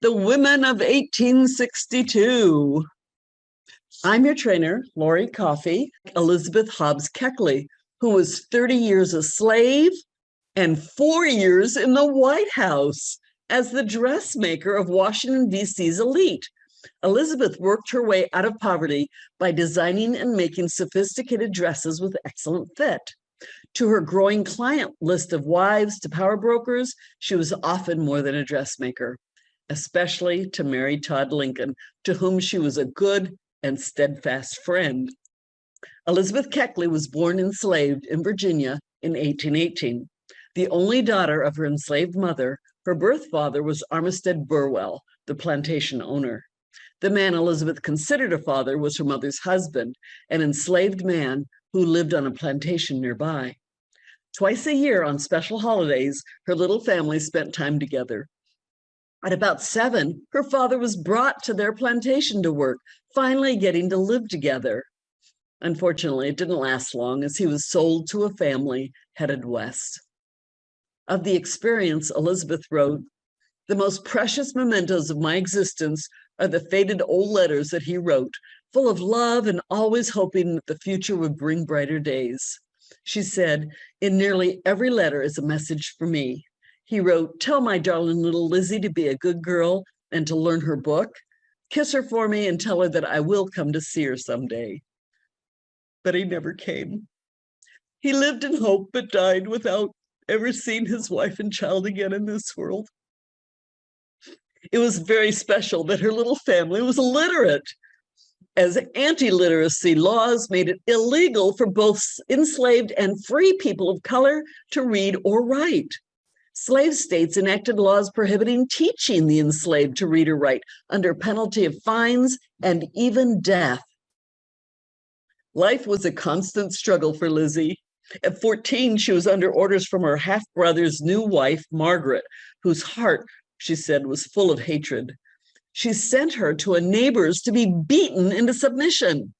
The Women of 1862. I'm your trainer, Lori Coffey, Elizabeth Hobbs Keckley, who was 30 years a slave and 4 years in the White House as the dressmaker of Washington, D.C.'s elite. Elizabeth worked her way out of poverty by designing and making sophisticated dresses with excellent fit. To her growing client list of wives to power brokers, she was often more than a dressmaker, especially to Mary Todd Lincoln, to whom she was a good and steadfast friend. Elizabeth Keckley was born enslaved in Virginia in 1818. The only daughter of her enslaved mother, her birth father was Armistead Burwell, the plantation owner. The man Elizabeth considered a father was her mother's husband, an enslaved man who lived on a plantation nearby. Twice a year on special holidays, her little family spent time together. At about 7, her father was brought to their plantation to work, finally getting to live together. Unfortunately, it didn't last long as he was sold to a family headed west. Of the experience, Elizabeth wrote, "The most precious mementos of my existence are the faded old letters that he wrote, full of love and always hoping that the future would bring brighter days." She said, "In nearly every letter is a message for me." He wrote, "Tell my darling little Lizzie to be a good girl and to learn her book. Kiss her for me and tell her that I will come to see her someday." But he never came. He lived in hope, but died without ever seeing his wife and child again in this world. It was very special that her little family was illiterate, as anti-literacy laws made it illegal for both enslaved and free people of color to read or write. Slave states enacted laws prohibiting teaching the enslaved to read or write under penalty of fines and even death. Life was a constant struggle for Lizzie. At 14, she was under orders from her half-brother's new wife, Margaret, whose heart, she said, was full of hatred. She sent her to a neighbor's to be beaten into submission.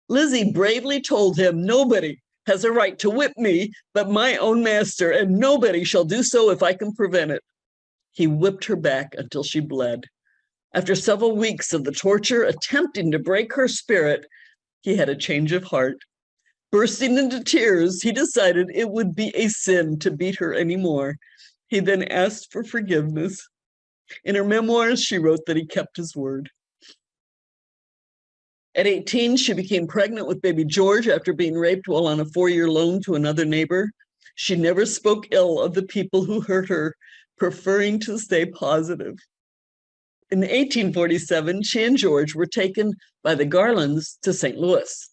Lizzie bravely told him, "Nobody has a right to whip me but my own master, and nobody shall do so if I can prevent it." He whipped her back until she bled. After several weeks of the torture attempting to break her spirit, he had a change of heart. Bursting into tears, he decided it would be a sin to beat her anymore. He then asked for forgiveness. In her memoirs, she wrote that he kept his word. At 18, she became pregnant with baby George after being raped while on a 4-year loan to another neighbor. She never spoke ill of the people who hurt her, preferring to stay positive. In 1847, she and George were taken by the Garlands to St. Louis.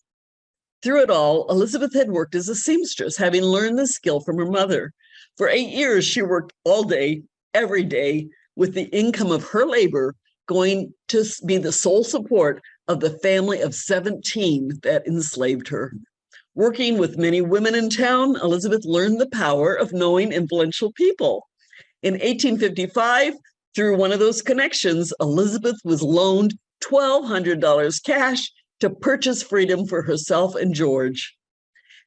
Through it all, Elizabeth had worked as a seamstress, having learned the skill from her mother. For 8 years, she worked all day, every day, with the income of her labor going to be the sole support of the family of 17 that enslaved her. Working with many women in town, Elizabeth learned the power of knowing influential people. In 1855, through one of those connections, Elizabeth was loaned $1,200 cash to purchase freedom for herself and George.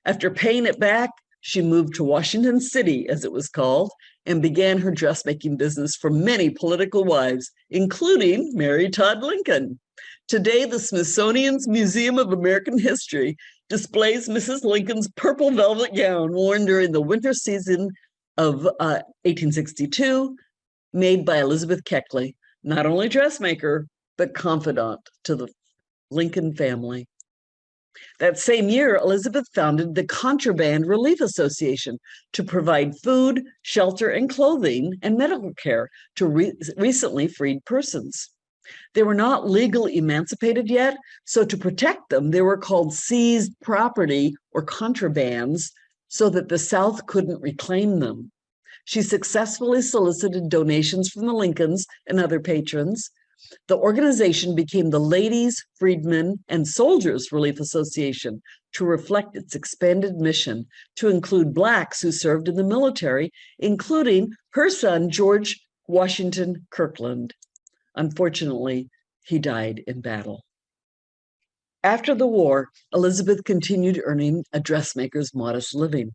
After paying it back, she moved to Washington City, as it was called, and began her dressmaking business for many political wives, including Mary Todd Lincoln. Today, the Smithsonian's Museum of American History displays Mrs. Lincoln's purple velvet gown worn during the winter season of 1862, made by Elizabeth Keckley, not only dressmaker, but confidant to the Lincoln family. That same year, Elizabeth founded the Contraband Relief Association to provide food, shelter, and clothing and medical care to recently freed persons. They were not legally emancipated yet, so to protect them, they were called seized property or contrabands so that the South couldn't reclaim them. She successfully solicited donations from the Lincolns and other patrons. The organization became the Ladies, Freedmen, and Soldiers Relief Association to reflect its expanded mission to include Blacks who served in the military, including her son, George Washington Kirkland. Unfortunately, he died in battle. After the war, Elizabeth continued earning a dressmaker's modest living.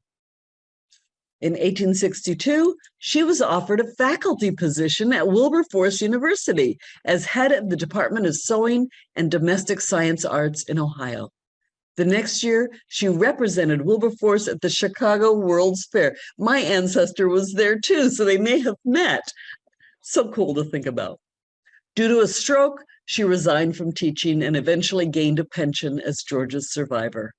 In 1862, she was offered a faculty position at Wilberforce University as head of the Department of Sewing and Domestic Science Arts in Ohio. The next year, she represented Wilberforce at the Chicago World's Fair. My ancestor was there too, so they may have met. So cool to think about. Due to a stroke, she resigned from teaching and eventually gained a pension as Georgia's survivor.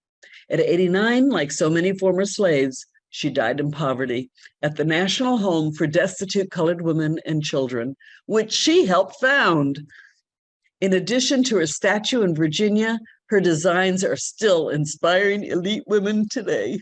At 89, like so many former slaves, she died in poverty at the National Home for Destitute Colored Women and Children, which she helped found. In addition to her statue in Virginia, her designs are still inspiring elite women today.